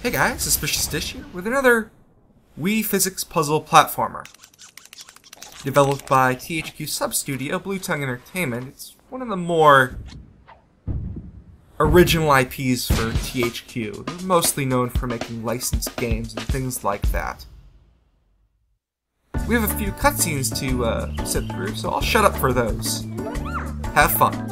Hey guys, Suspicious Dish here with another Wii Physics Puzzle Platformer. Developed by THQ sub-studio Blue Tongue Entertainment, it's one of the more original IPs for THQ. They're mostly known for making licensed games and things like that. We have a few cutscenes to sit through, so I'll shut up for those. Have fun.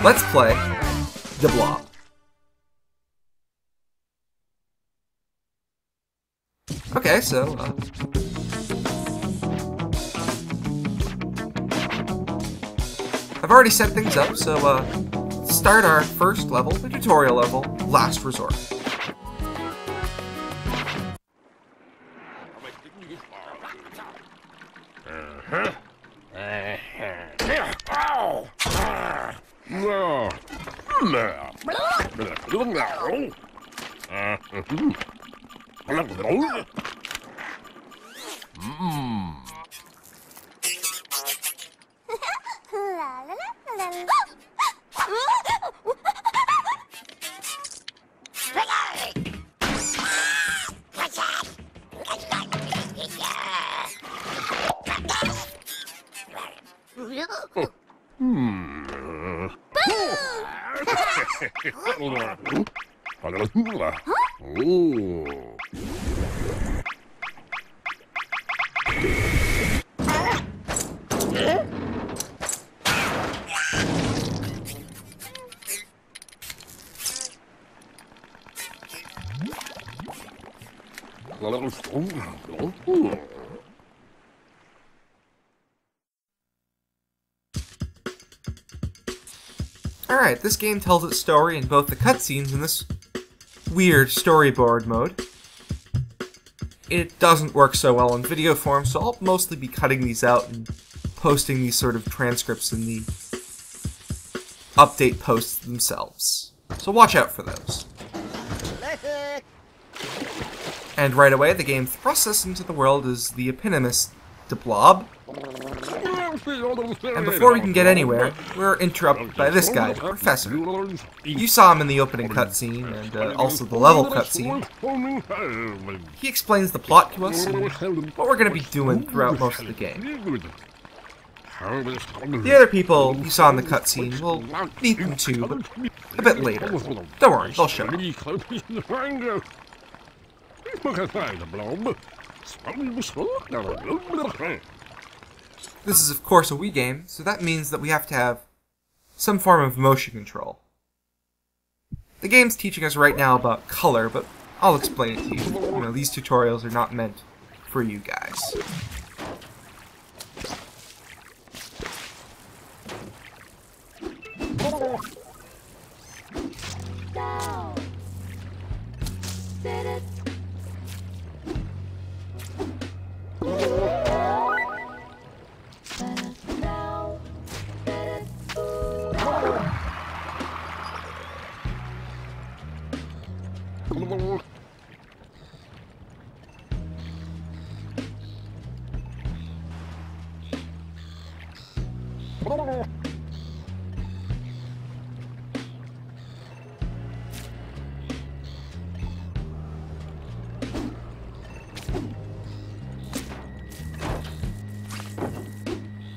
Let's play the Blob. Okay, so I've already set things up, so start our first level, the tutorial level, Last Resort. Alright, this game tells its story in both the cutscenes and this weird storyboard mode. It doesn't work so well in video form, so I'll mostly be cutting these out and posting these sort of transcripts in the update posts themselves. So watch out for those. And right away, the game thrusts us into the world as the eponymous Blob. And before we can get anywhere, we're interrupted by this guy, the Professor. You saw him in the opening cutscene, and also the level cutscene. He explains the plot to us, and what we're going to be doing throughout most of the game. The other people you saw in the cutscene, we'll meet them too, but a bit later. Don't worry, they'll show up. This is of course a Wii game, so that means that we have to have some form of motion control. The game's teaching us right now about color, but I'll explain it to you. You know, these tutorials are not meant for you guys.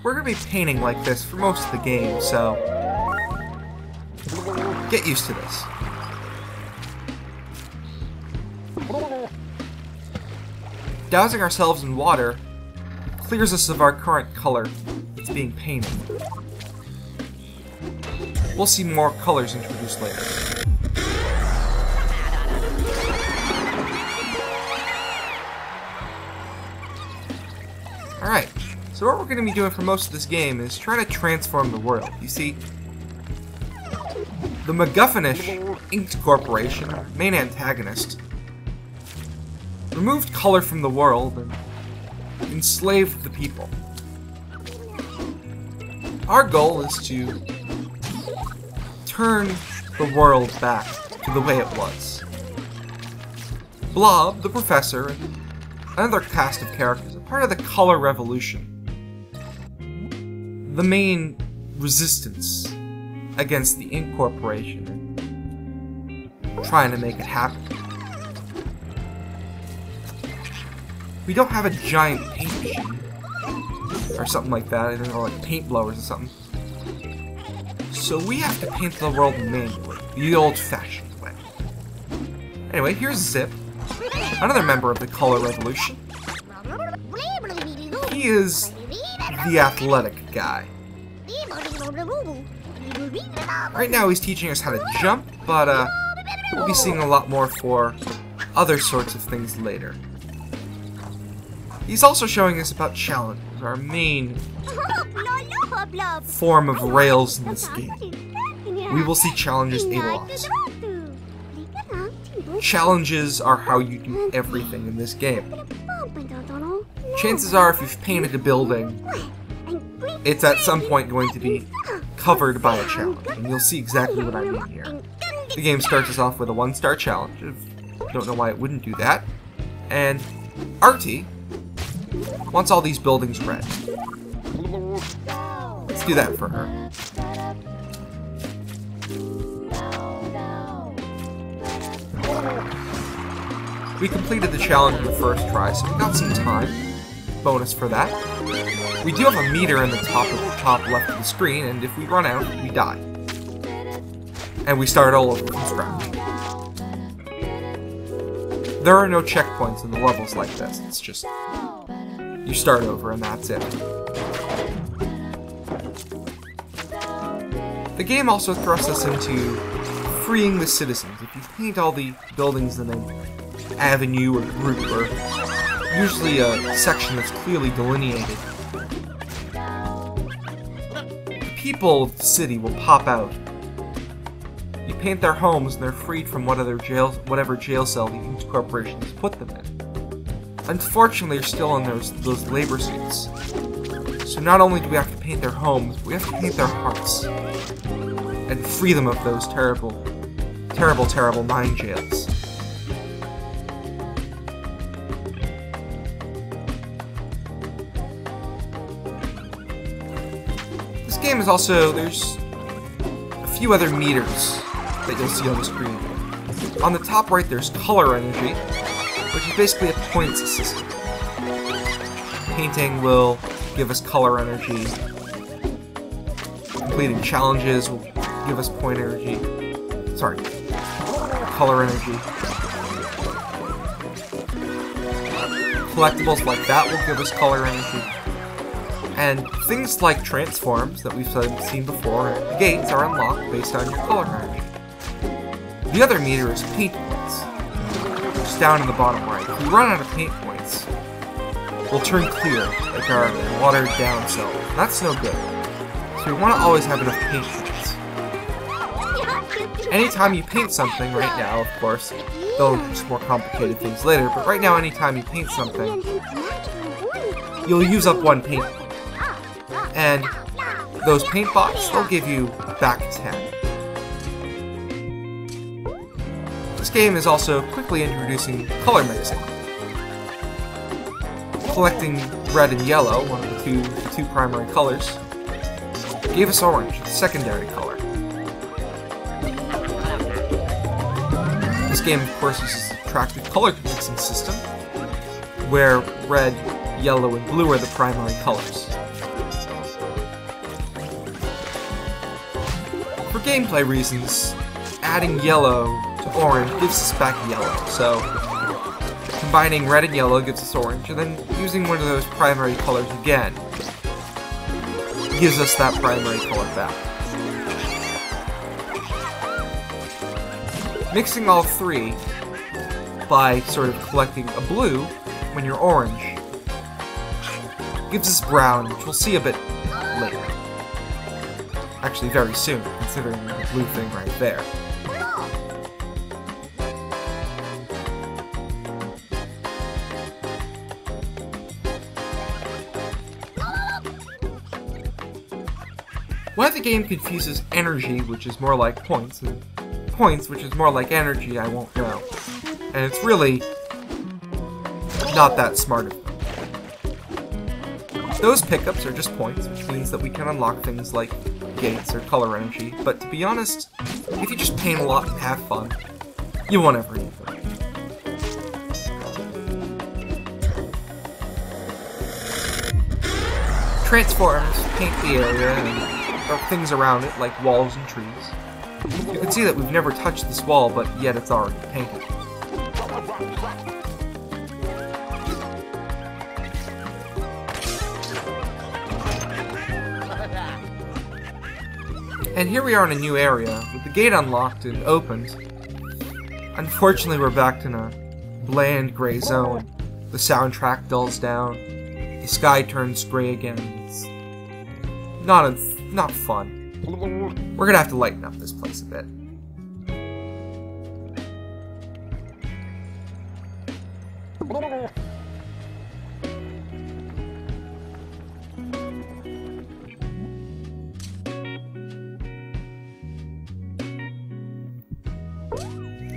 we're going to be painting like this for most of the game, so get used to this. Dousing ourselves in water clears us of our current color that's being painted. We'll see more colors introduced later. Alright, so what we're going to be doing for most of this game is trying to transform the world. You see, the MacGuffinish Inc. Corporation, our main antagonist, removed color from the world and enslaved the people. Our goal is to turn the world back to the way it was. Blob, the professor, and another cast of characters are part of the color revolution, the main resistance against the Inc. Corporation and trying to make it happen. We don't have a giant paint machine or something like that, I don't know, like paint blowers or something. So we have to paint the world manually, the old-fashioned way. Anyway, here's Zip, another member of the Color Revolution. He is the athletic guy. Right now he's teaching us how to jump, but we'll be seeing a lot more for other sorts of things later. He's also showing us about challenges, our main form of rails in this game. We will see challenges a lot. Challenges are how you do everything in this game. Chances are, if you've painted a building, it's at some point going to be covered by a challenge, and you'll see exactly what I mean here. The game starts us off with a 1-star challenge. Don't know why it wouldn't do that. And Artie wants all these buildings red. Let's do that for her. We completed the challenge in the first try, so we got some time. Bonus for that. We do have a meter in the top left of the screen, and if we run out, we die. And we start all over from scratch. There are no checkpoints in the levels like this. It's just you start over and that's it. The game also thrusts us into freeing the citizens. If you paint all the buildings in an avenue or group or usually a section that's clearly delineated, the people of the city will pop out. You paint their homes and they're freed from whatever jail cell the Inc. Corporation has put them in. Unfortunately, they're still in those labor suits. So not only do we have to paint their homes, but we have to paint their hearts and free them of those terrible, terrible, terrible mind jails. This game is also, there's a few other meters that you'll see on the screen. On the top right, there's color energy, which is basically a points system. Painting will give us color energy. Completing challenges will give us point energy. Sorry, color energy. Collectibles like that will give us color energy. And things like transforms that we've seen before, the gates are unlocked based on your color energy. The other meter is paint points. Just down in the bottom right. If we run out of paint points, we'll turn clear, like our watered down cells. That's no good. So we want to always have enough paint points. Anytime you paint something right now, of course, they'll introduce more complicated things later, but right now anytime you paint something, you'll use up 1 paint point. And those paint bots, they'll give you back 10. This game is also quickly introducing color mixing. Collecting red and yellow, one of the two primary colors, gave us orange, the secondary color. This game, of course, uses an attractive color mixing system, where red, yellow, and blue are the primary colors. gameplay reasons, adding yellow to orange gives us back yellow, so combining red and yellow gives us orange, and then using one of those primary colors again gives us that primary color back. Mixing all three by sort of collecting a blue when you're orange gives us brown, which we'll see a bit later. Actually, very soon, considering the blue thing right there. Why the game confuses energy, which is more like points, and points, which is more like energy, I won't know. And it's really not that smart of them. Those pickups are just points, which means that we can unlock things like gates or color energy, but to be honest, if you just paint a lot and have fun, you won't ever need them. Transforms paint the area and things around it, like walls and trees. You can see that we've never touched this wall, but yet it's already painted. And here we are in a new area, with the gate unlocked and opened. Unfortunately, we're back in a bland gray zone. The soundtrack dulls down, the sky turns gray again. It's not fun. We're gonna have to lighten up this place a bit.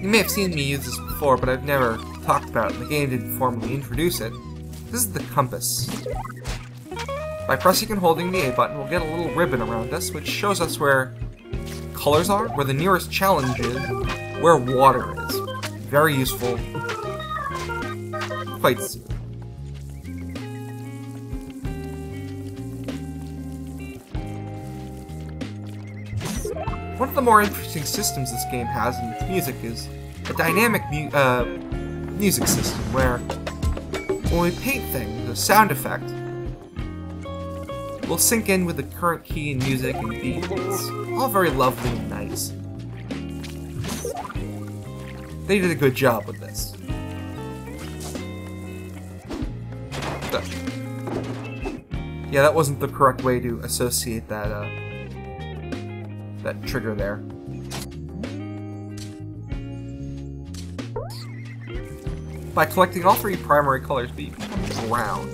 You may have seen me use this before, but I've never talked about it, and the game didn't formally introduce it. This is the compass. By pressing and holding the A button, we'll get a little ribbon around us, which shows us where colors are, where the nearest challenge is, where water is. Very useful. Quite soon. One of the more interesting systems this game has in its music is a dynamic music system, where when we paint things, the sound effect will sync in with the current key in music and beat. It's all very lovely and nice. They did a good job with this. Yeah, that wasn't the correct way to associate that, that trigger there. By collecting all three primary colors, we become brown.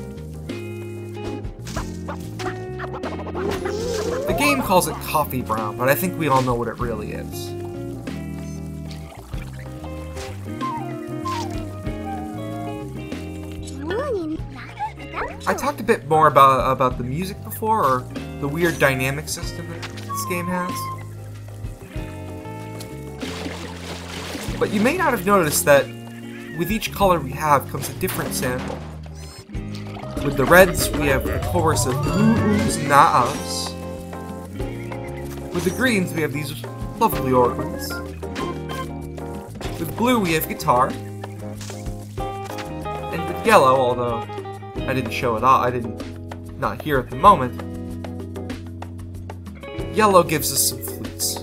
The game calls it coffee brown, but I think we all know what it really is. I talked a bit more about the music before, or the weird dynamic system that this game has. But you may not have noticed that with each color we have comes a different sample. With the reds, we have the chorus of oohs and ahs. With the greens, we have these lovely organs. With blue, we have guitar. And with yellow, although I didn't show it all, I didn't not here at the moment, yellow gives us some flutes.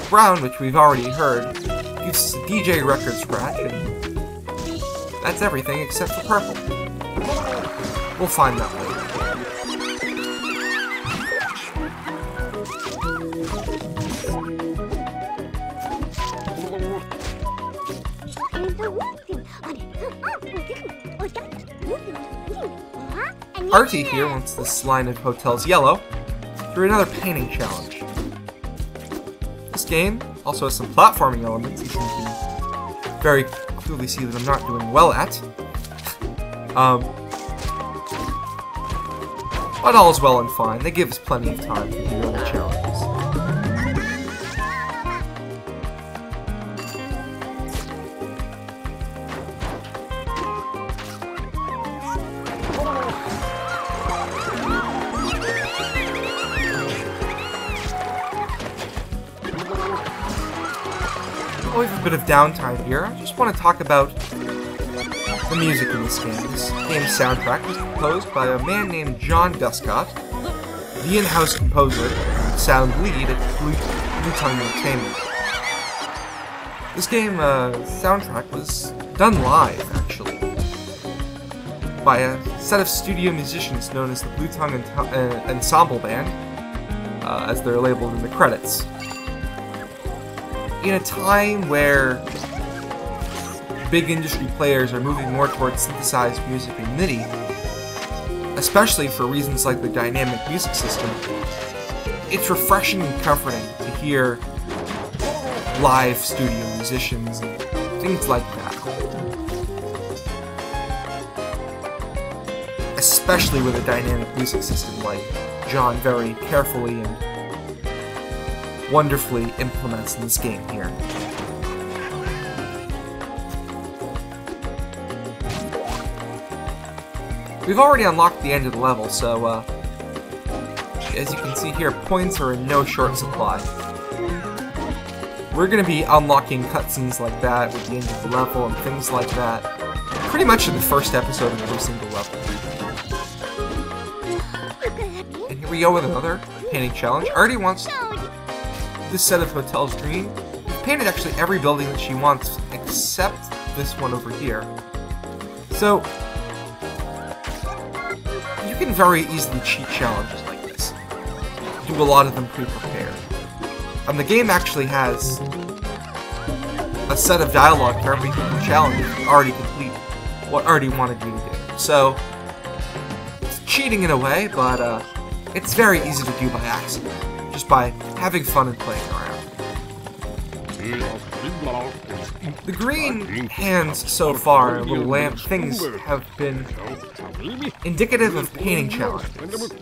Brown, which we've already heard, gives us a DJ record scratch, and that's everything except for purple. We'll find that later. Artie here wants this line of hotels yellow through another painting challenge. This game also has some platforming elements, as you can very clearly see that I'm not doing well at. But all is well and fine. They give us plenty of time to do other challenges. Well, we have a bit of downtime here. I just want to talk about the music in this game. This game's soundtrack was composed by a man named John Duscott, the in-house composer, sound lead at Blue Tongue Entertainment. This game soundtrack was done live, actually, by a set of studio musicians known as the Blue Tongue Ensemble Band, as they're labeled in the credits. In a time where big industry players are moving more towards synthesized music and MIDI, especially for reasons like the dynamic music system, it's refreshing and comforting to hear live studio musicians and things like that. Especially with a dynamic music system like John very carefully and wonderfully implements in this game here. We've already unlocked the end of the level, so as you can see here, points are in no short supply. We're going to be unlocking cutscenes like that with the end of the level and things like that pretty much in the first episode of every single level. And here we go with another painting challenge. Artie wants this set of hotels green. We've painted actually every building that she wants except this one over here. So you can very easily cheat challenges like this. Do a lot of them pre-prepared. The game actually has a set of dialogue for every challenge if you already completed what Artie wanted you to do. So it's cheating in a way, but it's very easy to do by accident, just by having fun and playing around. The green hands so far, little lamp things, have been indicative of painting challenges.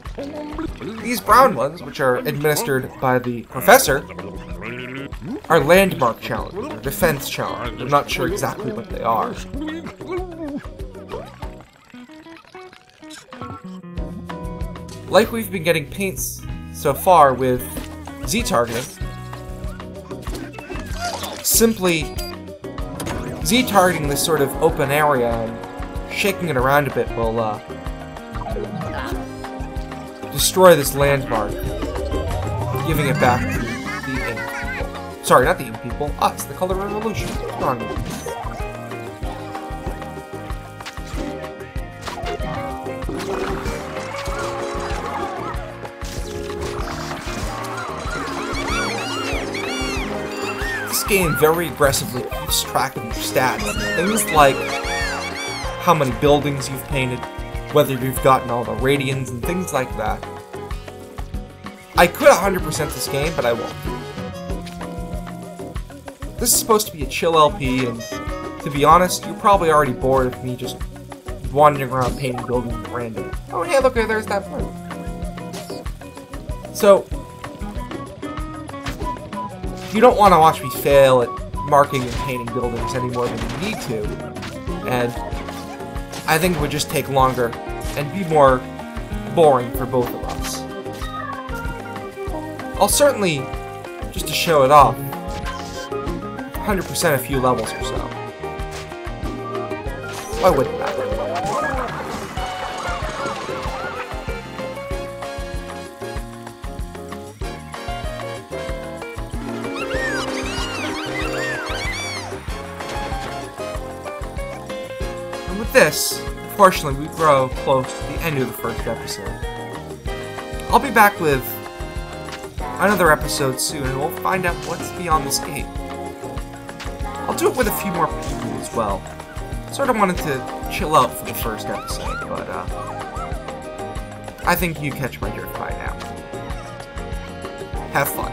These brown ones, which are administered by the professor, are landmark challenges, or defense challenges. I'm not sure exactly what they are. Like we've been getting paints so far with Z-targeting, simply Z-targeting this sort of open area and shaking it around a bit will destroy this landmark, giving it back to the ink people. Sorry, not the ink people, us, the Color Revolution. Come on. This game very aggressively keeps track of your stats. Things like how many buildings you've painted, whether you've gotten all the radians, and things like that. I could 100% this game, but I won't. This is supposed to be a chill LP, and to be honest, you're probably already bored of me just wandering around painting buildings at random. Oh hey, look, there's that one. So, you don't want to watch me fail at marking and painting buildings any more than you need to, and I think it would just take longer and be more boring for both of us. I'll certainly, just to show it off, 100% a few levels or so. Why wouldn't that? And with this, unfortunately, we grow close to the end of the first episode. I'll be back with another episode soon, and we'll find out what's beyond this gate. I'll do it with a few more people as well. Sort of wanted to chill out for the first episode, but I think you catch my drift by now. Have fun.